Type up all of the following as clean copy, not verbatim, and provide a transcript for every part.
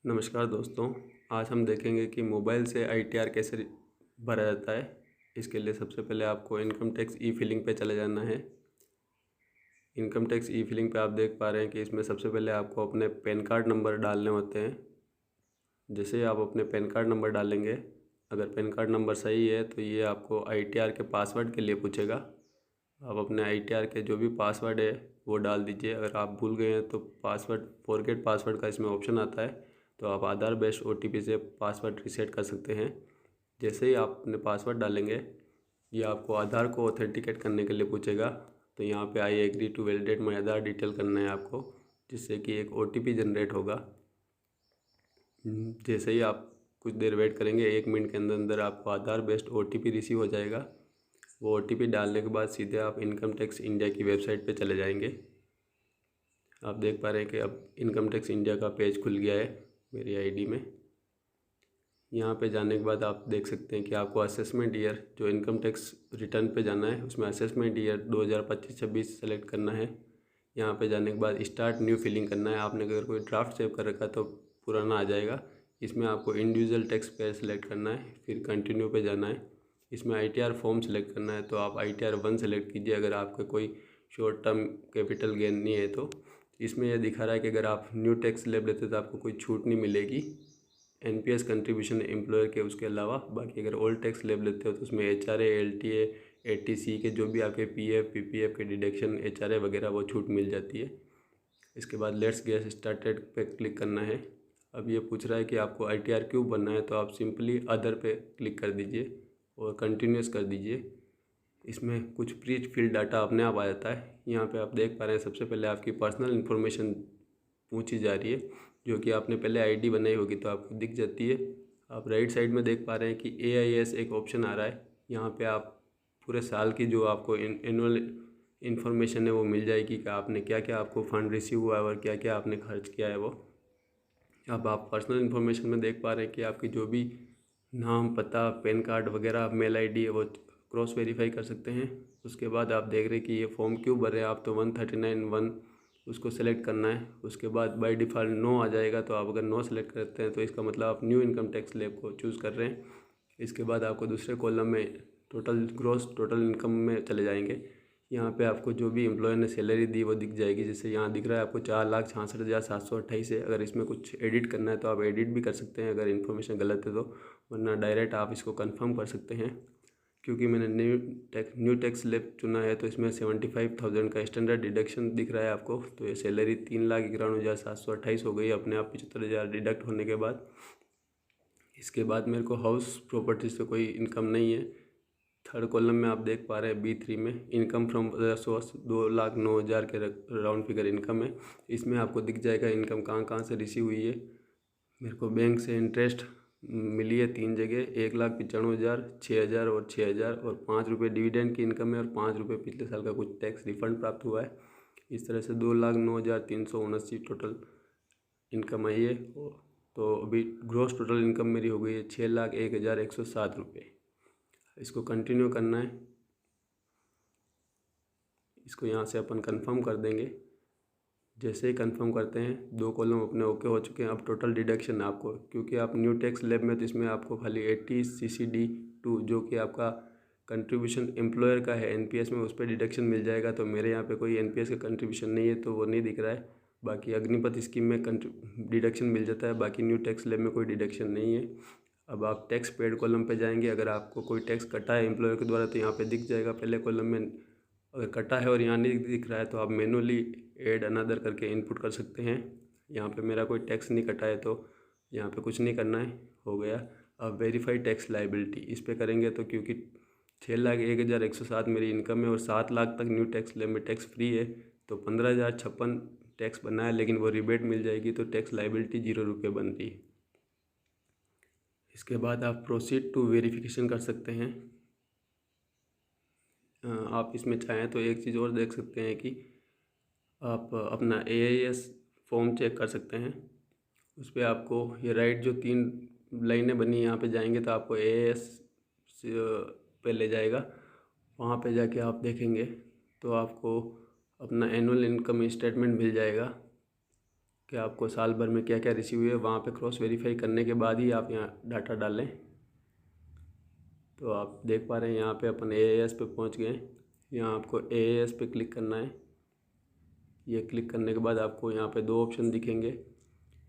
नमस्कार दोस्तों। आज हम देखेंगे कि मोबाइल से आईटीआर कैसे भरा जाता है। इसके लिए सबसे पहले आपको इनकम टैक्स ई फिलिंग पे चले जाना है। इनकम टैक्स ई फिलिंग पे आप देख पा रहे हैं कि इसमें सबसे पहले आपको अपने पैन कार्ड नंबर डालने होते हैं। जैसे ही आप अपने पैन कार्ड नंबर डालेंगे, अगर पैन कार्ड नंबर सही है तो ये आपको आईटीआर के पासवर्ड के लिए पूछेगा। आप अपने आईटीआर के जो भी पासवर्ड है वो डाल दीजिए। अगर आप भूल गए हैं तो पासवर्ड फॉरगेट पासवर्ड का इसमें ऑप्शन आता है, तो आप आधार बेस्ड ओटीपी से पासवर्ड रीसेट कर सकते हैं। जैसे ही आप अपने पासवर्ड डालेंगे, ये आपको आधार को ऑथेंटिकेट करने के लिए पूछेगा। तो यहाँ पे I agree to validate my Aadhaar detail करना है आपको, जिससे कि एक ओटीपी जनरेट होगा। जैसे ही आप कुछ देर वेट करेंगे, 1 मिनट के अंदर अंदर आपको आधार बेस्ड ओटीपी रिसीव हो जाएगा। वो ओटीपी डालने के बाद सीधे आप इनकम टैक्स इंडिया की वेबसाइट पे चले जाएंगे। आप देख पा रहे हैं कि अब इनकम टैक्स इंडिया का पेज खुल गया है मेरी आईडी में। यहाँ पे जाने के बाद आप देख सकते हैं कि आपको असेसमेंट ईयर, जो इनकम टैक्स रिटर्न पे जाना है, उसमें असेसमेंट ईयर 2025-26 सेलेक्ट करना है। यहाँ पे जाने के बाद स्टार्ट न्यू फिलिंग करना है। आपने अगर कोई ड्राफ्ट सेव कर रखा तो पुराना आ जाएगा। इसमें आपको इंडिविजुअल टैक्स पेयर सेलेक्ट करना है, फिर कंटिन्यू पे जाना है। इसमें आईटीआर फॉर्म सेलेक्ट करना है, तो आप आईटीआर 1 सेलेक्ट कीजिए अगर आपका कोई शॉर्ट टर्म कैपिटल गेन नहीं है तो। इसमें यह दिखा रहा है कि अगर आप न्यू टैक्स स्लैब लेते तो आपको कोई छूट नहीं मिलेगी एनपीएस कंट्रीब्यूशन एम्प्लॉयर के उसके अलावा। बाकी अगर ओल्ड टैक्स स्लैब लेते हो तो उसमें एचआरए, एलटीए, एटीसी के जो भी आपके पीएफ पीपीएफ के डिडक्शन, एचआरए वगैरह वो छूट मिल जाती है। इसके बाद लेट्स गेट स्टार्टेड पे क्लिक करना है। अब ये पूछ रहा है कि आपको आईटीआर क्यों बनना है, तो आप सिंपली अदर पे क्लिक कर दीजिए और कंटिन्यूस कर दीजिए। इसमें कुछ प्री फिल डाटा अपने आप आ जाता है। यहाँ पे आप देख पा रहे हैं सबसे पहले आपकी पर्सनल इन्फॉर्मेशन पूछी जा रही है, जो कि आपने पहले आईडी बनाई होगी तो आपको दिख जाती है। आप राइट साइड में देख पा रहे हैं कि एआईएस एक ऑप्शन आ रहा है। यहाँ पे आप पूरे साल की जो आपको एनुअल इन्फॉर्मेशन है वो मिल जाएगी कि आपने क्या क्या आपको फ़ंड रिसीव हुआ है और क्या क्या आपने खर्च किया है वो। अब आप पर्सनल इन्फॉर्मेशन में देख पा रहे हैं कि आपकी जो भी नाम, पता, पैन कार्ड वगैरह, मेल आईडी है वो क्रॉस वेरीफाई कर सकते हैं। उसके बाद आप देख रहे हैं कि ये फॉर्म क्यों भर रहे हैं आप, तो 139(1) उसको सेलेक्ट करना है। उसके बाद बाय डिफ़ॉल्ट नो आ जाएगा, तो आप अगर नो सेलेक्ट करते हैं तो इसका मतलब आप न्यू इनकम टैक्स स्लैब को चूज़ कर रहे हैं। इसके बाद आपको दूसरे कॉलम में टोटल इनकम में चले जाएंगे। यहाँ पे आपको जो भी एम्प्लॉयर ने सैलरी दी वो दिख जाएगी। जैसे यहाँ दिख रहा है आपको 4,66,728 है। अगर इसमें कुछ एडिट करना है तो आप एडिट भी कर सकते हैं अगर इन्फॉर्मेशन गलत है तो, वरना डायरेक्ट आप इसको कंफर्म कर सकते हैं। क्योंकि मैंने न्यू टैक्स स्लैब चुना है तो इसमें 75,000 का स्टैंडर्ड डिडक्शन दिख रहा है आपको। तो ये सैलरी 3,91,728 हो गई अपने आप 75,000 डिडक्ट होने के बाद। इसके बाद मेरे को हाउस प्रॉपर्टी से कोई इनकम नहीं है। थर्ड कॉलम में आप देख पा रहे हैं B3 में इनकम फ्रॉम सोर्स 2,09,000 के राउंड फिगर इनकम है। इसमें आपको दिख जाएगा इनकम कहाँ कहाँ से रिसीव हुई है। मेरे को बैंक से इंटरेस्ट मिली है 3 जगह, 1,95,000, 6,000 और 6,000, और 5 रुपये डिविडेंड की इनकम है और 5 रुपये पिछले साल का कुछ टैक्स रिफंड प्राप्त हुआ है। इस तरह से 2,09,379 टोटल इनकम आई है। तो अभी ग्रॉस टोटल इनकम मेरी हो गई है 6,01,107 रुपये। इसको कंटिन्यू करना है। इसको यहाँ से अपन कंफर्म कर देंगे। जैसे ही कंफर्म करते हैं, 2 कॉलम अपने ओके हो चुके हैं। अब टोटल डिडक्शन आपको, क्योंकि आप न्यू टैक्स स्लैब में, तो इसमें आपको खाली 80 CCD2 जो कि आपका कंट्रीब्यूशन एम्प्लॉयर का है एनपीएस में, उस पर डिडक्शन मिल जाएगा। तो मेरे यहाँ पे कोई एनपीएस का कंट्रीब्यूशन नहीं है तो वो नहीं दिख रहा है। बाकी अग्निपथ स्कीम में डिडक्शन मिल जाता है, बाकी न्यू टैक्स स्लैब में कोई डिडक्शन नहीं है। अब आप टैक्स पेड कॉलम पे जाएंगे। अगर आपको कोई टैक्स कटा है एम्प्लॉयर के द्वारा तो यहाँ पे दिख जाएगा पहले कॉलम में। अगर कटा है और यहाँ नहीं दिख रहा है तो आप मैनुअली ऐड अनदर करके इनपुट कर सकते हैं। यहाँ पे मेरा कोई टैक्स नहीं कटा है तो यहाँ पे कुछ नहीं करना है, हो गया। अब वेरीफाई टैक्स लाइबिलिटी इस पे करेंगे तो, क्योंकि 6,01,107 मेरी इनकम है और 7 लाख तक न्यू टैक्स स्लैब में टैक्स फ्री है, तो 15,056 टैक्स बना है, लेकिन वो रिबेट मिल जाएगी तो टैक्स लाइबिलिटी 0 रुपये बनती है। इसके बाद आप प्रोसीड टू वेरिफिकेशन कर सकते हैं। आप इसमें चाहें तो एक चीज़ और देख सकते हैं कि आप अपना एआईएस फॉर्म चेक कर सकते हैं। उस पर आपको ये राइट जो 3 लाइनें बनी यहाँ पे जाएंगे तो आपको एआईएस पे ले जाएगा। वहाँ पे जाके आप देखेंगे तो आपको अपना एनुअल इनकम स्टेटमेंट मिल जाएगा। कि आपको साल भर में क्या क्या रिसीव हुए, वहाँ पे क्रॉस वेरीफाई करने के बाद ही आप यहाँ डाटा डालें। तो आप देख पा रहे हैं यहाँ पे अपन AAS पे पहुँच गए। यहाँ आपको AAS पे क्लिक करना है। ये क्लिक करने के बाद आपको यहाँ पे दो ऑप्शन दिखेंगे,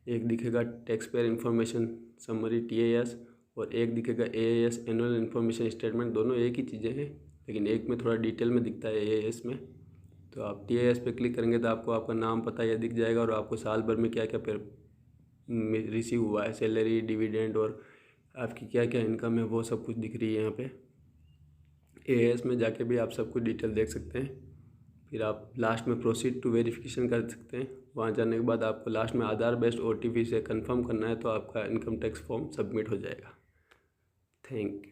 एक दिखेगा tax payer information summary TAS और एक दिखेगा AAS एनुअल इन्फॉर्मेशन स्टेटमेंट। दोनों एक ही चीज़ें हैं, लेकिन एक में थोड़ा डिटेल में दिखता है AAS में। तो आप TAS पे क्लिक करेंगे तो आपको आपका नाम पता यह दिख जाएगा और आपको साल भर में क्या क्या रिसीव हुआ है, सैलरी, डिविडेंड और आपकी क्या क्या इनकम है, वो सब कुछ दिख रही है यहाँ पे। AAS में जाके भी आप सब कुछ डिटेल देख सकते हैं। फिर आप लास्ट में प्रोसीड टू वेरिफिकेशन कर सकते हैं। वहाँ जाने के बाद आपको लास्ट में आधार बेस्ड OTP से कंफर्म करना है, तो आपका इनकम टैक्स फॉर्म सबमिट हो जाएगा। Thank you.